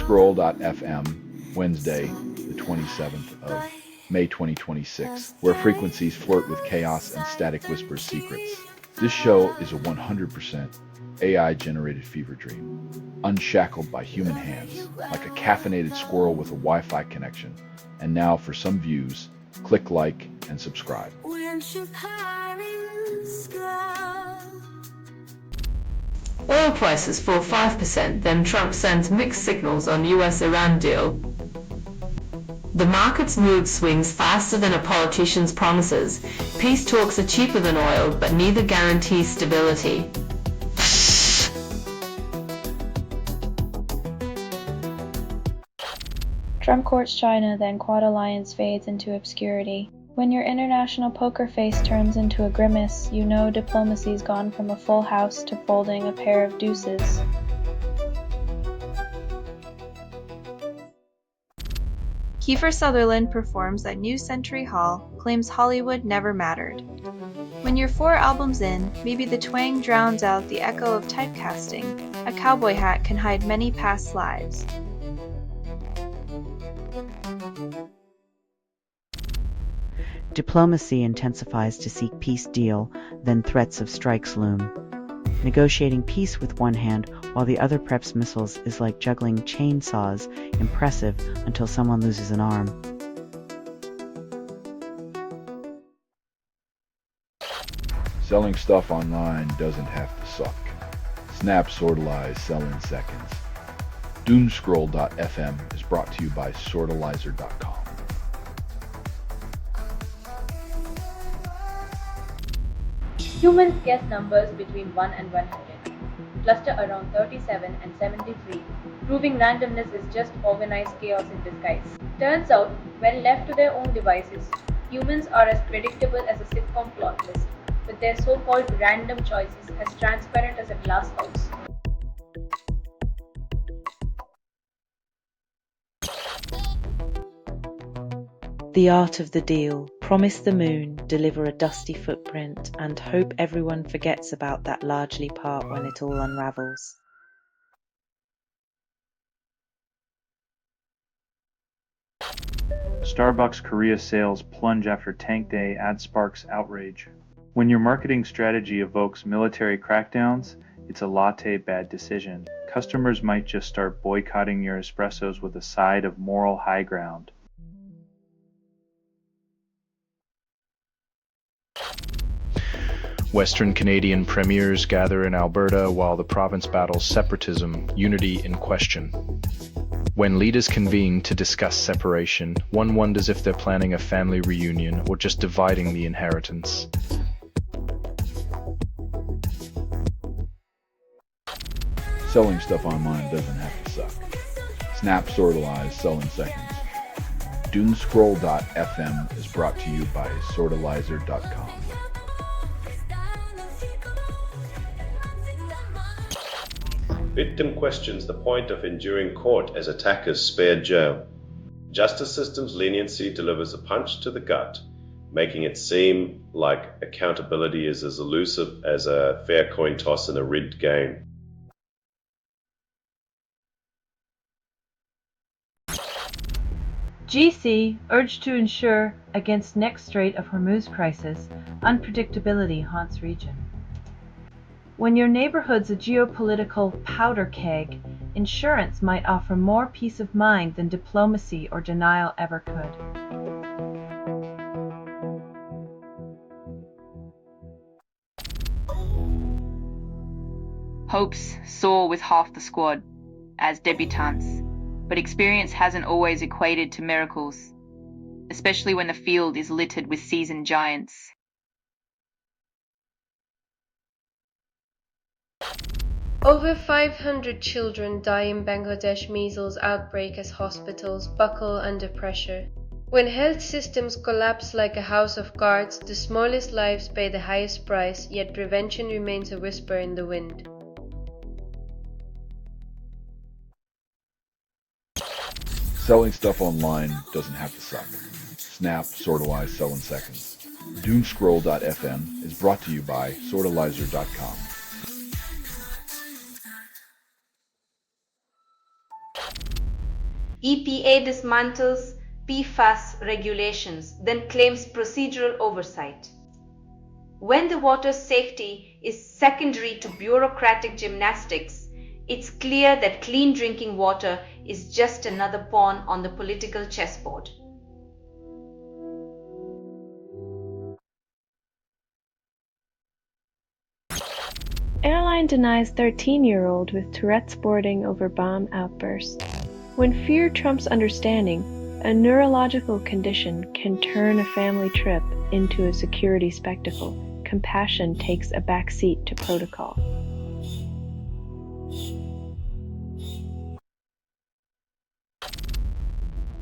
Doomscroll.fm, Wednesday, the 27th of May 2026, where frequencies flirt with chaos and static whispers secrets. This show is a 100% AI-generated fever dream, unshackled by human hands, like a caffeinated squirrel with a Wi-Fi connection. And now for some views, click like and subscribe. Oil prices fall 5%, then Trump sends mixed signals on US-Iran deal. The market's mood swings faster than a politician's promises. Peace talks are cheaper than oil, but neither guarantees stability. Trump courts China, then Quad alliance fades into obscurity. When your international poker face turns into a grimace, you know diplomacy's gone from a full house to folding a pair of deuces. Kiefer Sutherland performs at New Century Hall, claims Hollywood never mattered. When you're 4 albums in, maybe the twang drowns out the echo of typecasting. A cowboy hat can hide many past lives. Diplomacy intensifies to seek peace deal, then threats of strikes loom. Negotiating peace with one hand while the other preps missiles is like juggling chainsaws, impressive until someone loses an arm. Selling stuff online doesn't have to suck. Snap, sortalize, sell in seconds. Doomscroll.fm is brought to you by sortalizer.com. Humans guess numbers between 1 and 100, cluster around 37 and 73, proving randomness is just organized chaos in disguise. Turns out, when left to their own devices, humans are as predictable as a sitcom plot list, with their so-called random choices as transparent as a glass house. The art of the deal. Promise the moon, deliver a dusty footprint, and hope everyone forgets about that largely part when it all unravels. Starbucks Korea sales plunge after Tank Day ad sparks outrage. When your marketing strategy evokes military crackdowns, it's a latte bad decision. Customers might just start boycotting your espressos with a side of moral high ground. Western Canadian premiers gather in Alberta while the province battles separatism, unity in question. When leaders convene to discuss separation, one wonders if they're planning a family reunion or just dividing the inheritance. Selling stuff online doesn't have to suck. Snap, sortalize, sell in seconds. Doomscroll.fm is brought to you by sortalizer.com. Victim questions the point of enduring court as attackers spared jail. Justice system's leniency delivers a punch to the gut, making it seem like accountability is as elusive as a fair coin toss in a rigged game. GC urged to ensure against next Strait of Hormuz crisis, unpredictability haunts region. When your neighborhood's a geopolitical powder keg, insurance might offer more peace of mind than diplomacy or denial ever could. Hopes soar with half the squad as debutantes, but experience hasn't always equated to miracles, especially when the field is littered with seasoned giants. Over 500 children die in Bangladesh measles outbreak as hospitals buckle under pressure. When health systems collapse like a house of cards, the smallest lives pay the highest price, yet prevention remains a whisper in the wind. Selling stuff online doesn't have to suck. Snap, sortalize, sell in seconds. Doomscroll.fm is brought to you by sortalizer.com. EPA dismantles PFAS regulations, then claims procedural oversight. When the water safety is secondary to bureaucratic gymnastics, it's clear that clean drinking water is just another pawn on the political chessboard. Airline denies 13-year-old with Tourette's boarding over bomb outburst. When fear trumps understanding, a neurological condition can turn a family trip into a security spectacle. Compassion takes a backseat to protocol.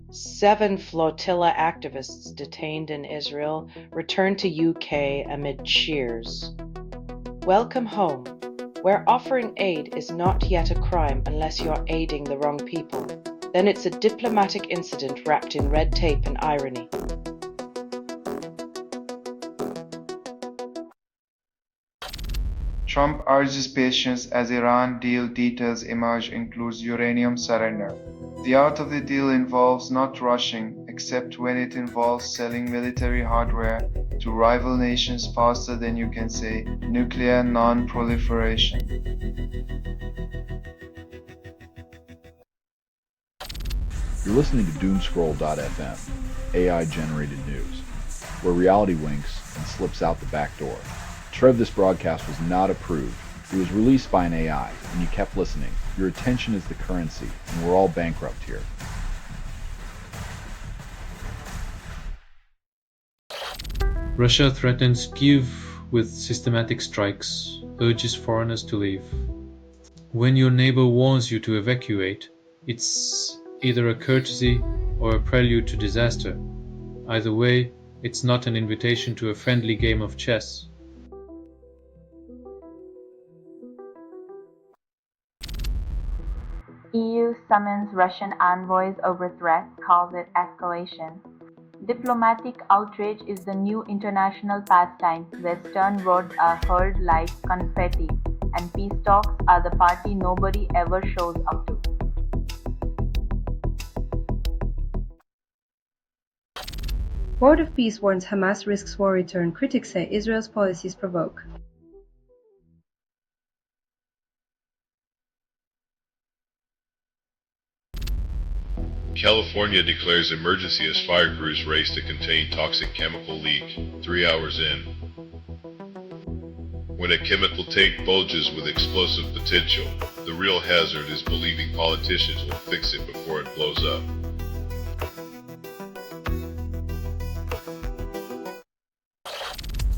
Seven flotilla activists detained in Israel return to UK amid cheers. Welcome home, where offering aid is not yet a crime unless you're aiding the wrong people. Then it's a diplomatic incident wrapped in red tape and irony. Trump urges patience as Iran deal details emerge, includes uranium surrender. The art of the deal involves not rushing, except when it involves selling military hardware to rival nations faster than you can say nuclear non-proliferation. You're listening to Doomscroll.fm, AI-generated news, where reality winks and slips out the back door. Trev, this broadcast was not approved. It was released by an AI, and you kept listening. Your attention is the currency, and we're all bankrupt here. Russia threatens Kyiv with systematic strikes, urges foreigners to leave. When your neighbor warns you to evacuate, it's either a courtesy or a prelude to disaster. Either way, it's not an invitation to a friendly game of chess. EU summons Russian envoys over threats, calls it escalation. Diplomatic outrage is the new international pastime, where stern words are hurled like confetti, and peace talks are the party nobody ever shows up to. Board of Peace warns Hamas risks war return. Critics say Israel's policies provoke. California declares emergency as fire crews race to contain toxic chemical leak 3 hours in. When a chemical tank bulges with explosive potential, the real hazard is believing politicians will fix it before it blows up.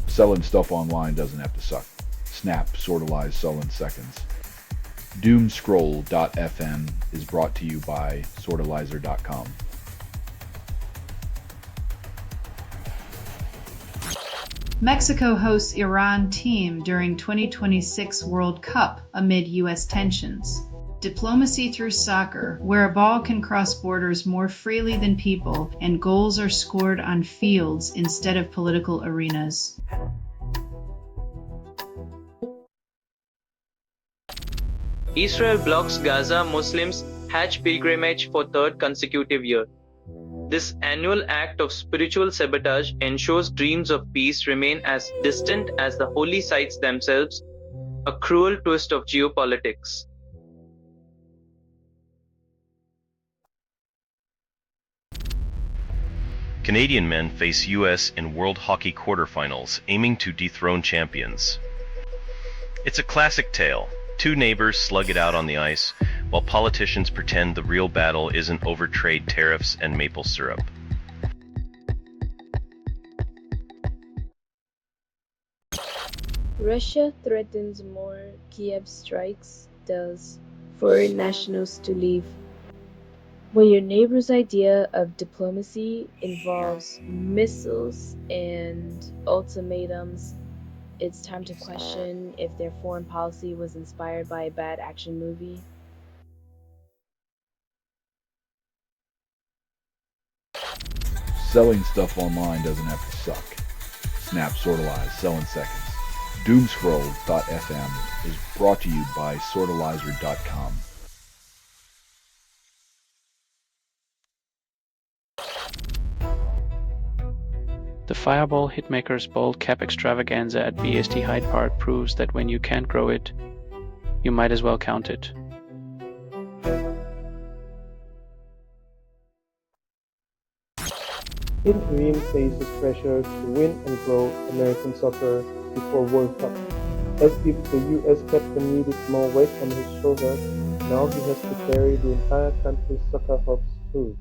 Selling stuff online doesn't have to suck. Snap, sortalize, sell in seconds. Doomscroll.fm is brought to you by sortalizer.com. Mexico hosts Iran team during 2026 World Cup amid U.S. tensions. Diplomacy through soccer, where a ball can cross borders more freely than people and goals are scored on fields instead of political arenas. Israel blocks Gaza Muslims' Hajj pilgrimage for third consecutive year. This annual act of spiritual sabotage ensures dreams of peace remain as distant as the holy sites themselves, a cruel twist of geopolitics. Canadian men face U.S. in World Hockey quarterfinals, aiming to dethrone champions. It's a classic tale. Two neighbors slug it out on the ice, while politicians pretend the real battle isn't over trade tariffs and maple syrup. Russia threatens more Kiev strikes, tells foreign nationals to leave. When your neighbor's idea of diplomacy involves missiles and ultimatums, it's time to question if their foreign policy was inspired by a bad action movie. Selling stuff online doesn't have to suck. Snap, sortalize, sell in seconds. Doomscroll.fm is brought to you by sortalizer.com. The Fireball Hitmaker's bold cap extravaganza at BST Hyde Park proves that when you can't grow it, you might as well count it. Interim faces pressure to win and grow American soccer before World Cup. As if the US captain needed more weight on his shoulders, now he has to carry the entire country's soccer hopes through.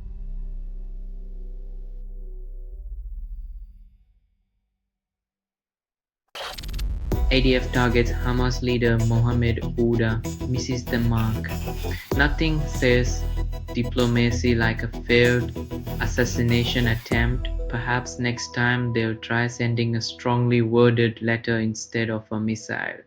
ADF targets Hamas leader Mohammed Ouda, misses the mark. Nothing says diplomacy like a failed assassination attempt. Perhaps next time they'll try sending a strongly worded letter instead of a missile.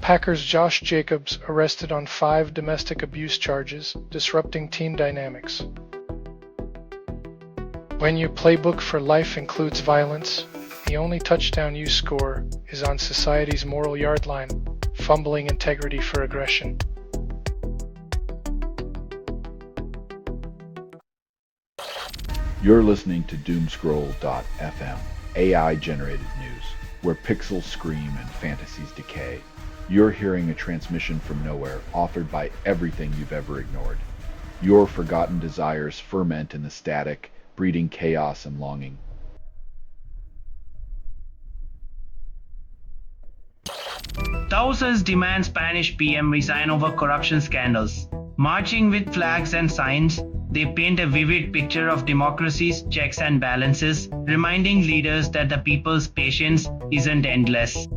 Packers' Josh Jacobs arrested on 5 domestic abuse charges, disrupting team dynamics. When your playbook for life includes violence, the only touchdown you score is on society's moral yard line, fumbling integrity for aggression. You're listening to Doomscroll.fm, AI-generated news, where pixels scream and fantasies decay. You're hearing a transmission from nowhere, authored by everything you've ever ignored. Your forgotten desires ferment in the static, breeding chaos and longing. Thousands demand Spanish PM resign over corruption scandals. Marching with flags and signs, they paint a vivid picture of democracy's checks and balances, reminding leaders that the people's patience isn't endless.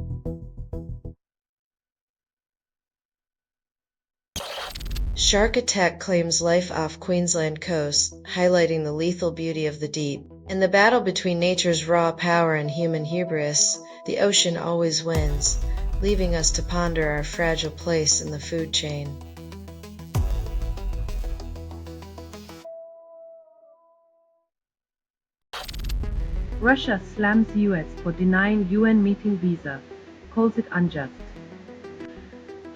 Shark attack claims life off Queensland coast, highlighting the lethal beauty of the deep. In the battle between nature's raw power and human hubris, the ocean always wins, leaving us to ponder our fragile place in the food chain. Russia slams US for denying UN meeting visa, calls it unjust.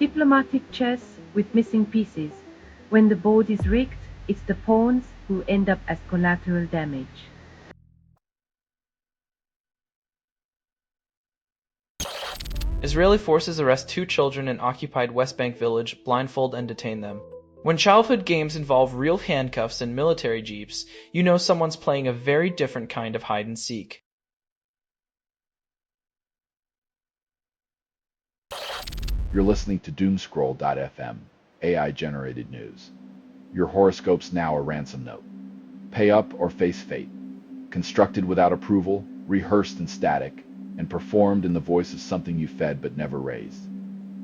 Diplomatic chess with missing pieces. When the board is rigged, it's the pawns who end up as collateral damage. Israeli forces arrest 2 children in occupied West Bank village, blindfold and detain them. When childhood games involve real handcuffs and military jeeps, you know someone's playing a very different kind of hide and seek. You're listening to Doomscroll.fm, AI-generated news. Your horoscope's now a ransom note. Pay up or face fate. Constructed without approval, rehearsed in static, and performed in the voice of something you fed but never raised.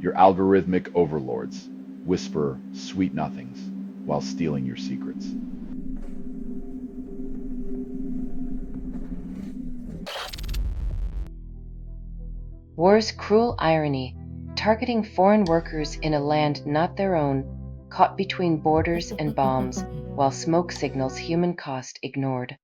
Your algorithmic overlords whisper sweet nothings while stealing your secrets. War's cruel irony, targeting foreign workers in a land not their own, caught between borders and bombs, while smoke signals human cost ignored.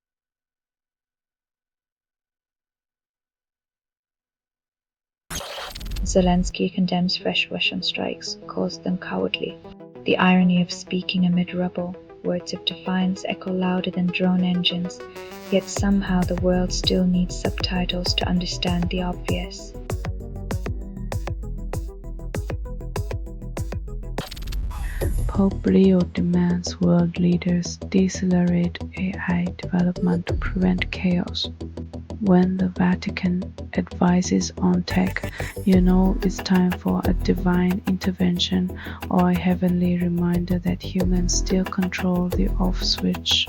Zelensky condemns fresh Russian strikes, calls them cowardly. The irony of speaking amid rubble, words of defiance echo louder than drone engines, yet somehow the world still needs subtitles to understand the obvious. Pope Leo demands world leaders decelerate AI development to prevent chaos. When the Vatican advises on tech, you know it's time for a divine intervention or a heavenly reminder that humans still control the off switch.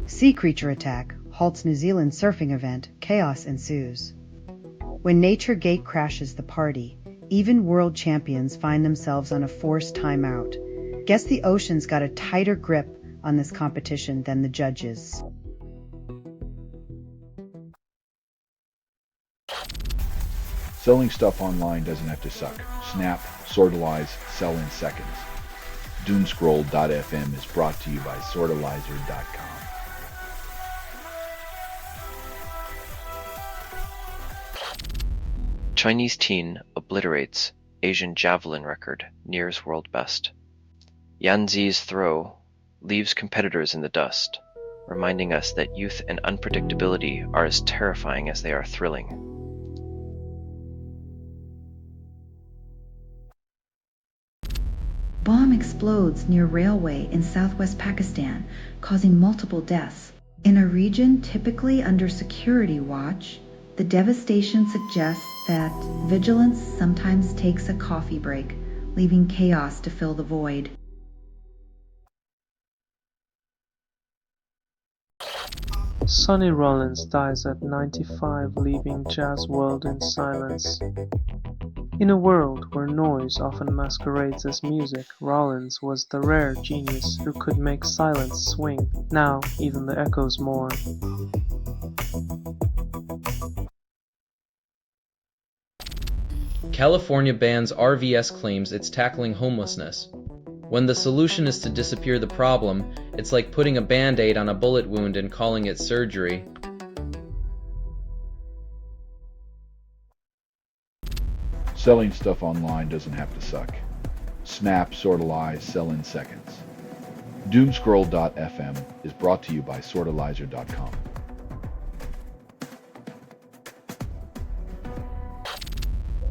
Sea creature attack halts New Zealand surfing event, chaos ensues. When nature gate crashes the party, even world champions find themselves on a forced timeout. Guess the ocean's got a tighter grip on this competition than the judges. Selling stuff online doesn't have to suck. Snap, sortalize, sell in seconds. Doomscroll.fm is brought to you by sortalizer.com. Chinese teen obliterates Asian javelin record nears world best. Yanzi's throw leaves competitors in the dust, reminding us that youth and unpredictability are as terrifying as they are thrilling. Bomb explodes near railway in southwest Pakistan, causing multiple deaths. In a region typically under security watch, the devastation suggests that vigilance sometimes takes a coffee break, leaving chaos to fill the void. Sonny Rollins dies at 95, leaving jazz world in silence. In a world where noise often masquerades as music, Rollins was the rare genius who could make silence swing. Now even the echoes mourn. California bans RVS claims it's tackling homelessness. When the solution is to disappear the problem, it's like putting a band-aid on a bullet wound and calling it surgery. Selling stuff online doesn't have to suck. Snap, sortalize, sell in seconds. Doomscroll.fm is brought to you by sortalizer.com.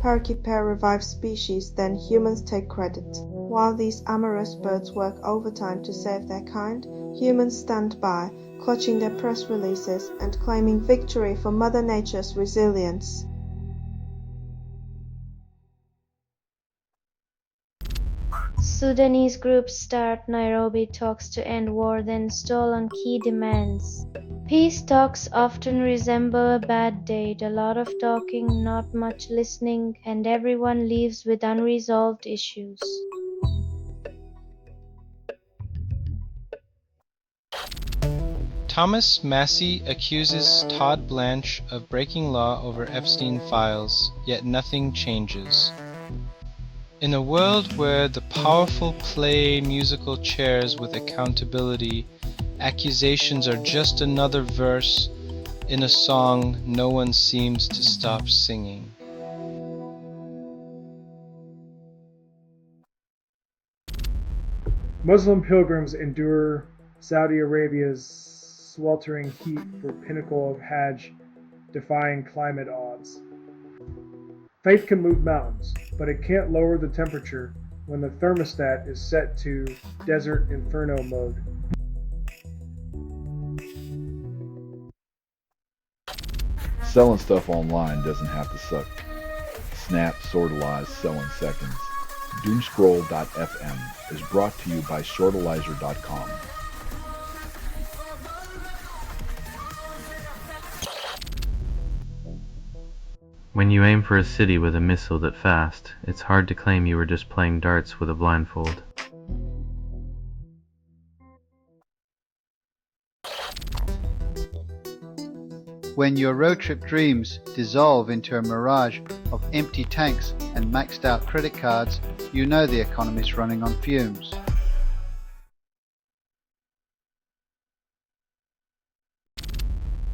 Parakeet revive species, then humans take credit. While these amorous birds work overtime to save their kind, humans stand by, clutching their press releases and claiming victory for Mother Nature's resilience. Sudanese groups start Nairobi talks to end war, then stall on key demands. Peace talks often resemble a bad date, a lot of talking, not much listening, and everyone leaves with unresolved issues. Thomas Massie accuses Todd Blanche of breaking law over Epstein files, yet nothing changes. In a world where the powerful play musical chairs with accountability, accusations are just another verse in a song no one seems to stop singing. Muslim pilgrims endure Saudi Arabia's sweltering heat for pinnacle of Hajj, defying climate odds. Faith can move mountains, but it can't lower the temperature when the thermostat is set to desert inferno mode. Selling stuff online doesn't have to suck. Snap, sortalize, sell in seconds. Doomscroll.fm is brought to you by sortalizer.com. When you aim for a city with a missile that fast, it's hard to claim you were just playing darts with a blindfold. When your road trip dreams dissolve into a mirage of empty tanks and maxed out credit cards, you know the economy's running on fumes.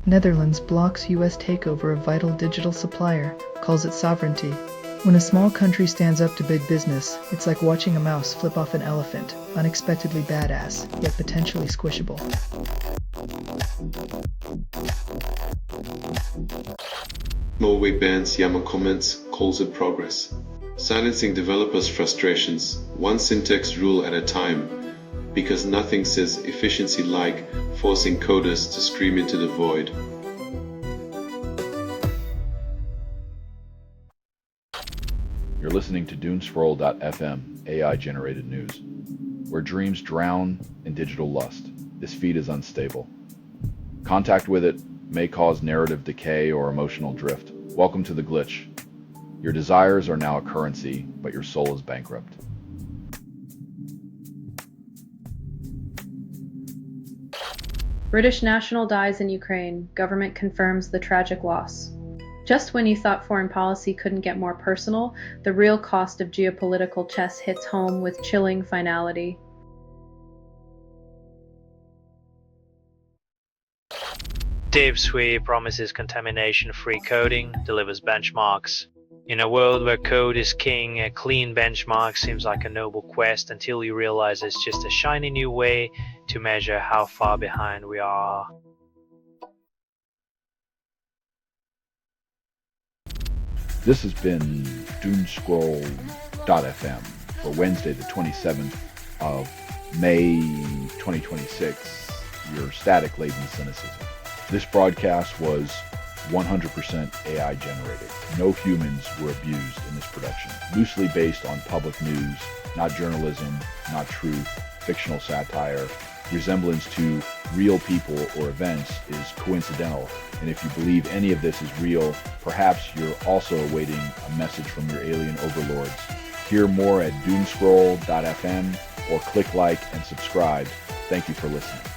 Netherlands blocks US takeover of vital digital supplier, calls it sovereignty. When a small country stands up to big business, it's like watching a mouse flip off an elephant, unexpectedly badass, yet potentially squishable. Norway bans Yammer comments, calls it progress. Silencing developers' frustrations, one syntax rule at a time, because nothing says efficiency like forcing coders to scream into the void. You're listening to Doomscroll.fm, AI-generated news. Where dreams drown in digital lust, this feed is unstable. Contact with it may cause narrative decay or emotional drift. Welcome to the glitch. Your desires are now a currency, but your soul is bankrupt. British national dies in Ukraine. Government confirms the tragic loss. Just when you thought foreign policy couldn't get more personal, the real cost of geopolitical chess hits home with chilling finality. Dave Swee promises contamination-free coding, delivers benchmarks. In a world where code is king, a clean benchmark seems like a noble quest until you realize it's just a shiny new way to measure how far behind we are. This has been Doomscroll.fm for Wednesday, the 27th of May 2026, your static-laden cynicism. This broadcast was 100% AI generated. No humans were abused in this production. Loosely based on public news, not journalism, not truth, fictional satire. Resemblance to real people or events is coincidental, and if you believe any of this is real, perhaps you're also awaiting a message from your alien overlords. Hear more at Doomscroll.fm or click like and subscribe. Thank you for listening.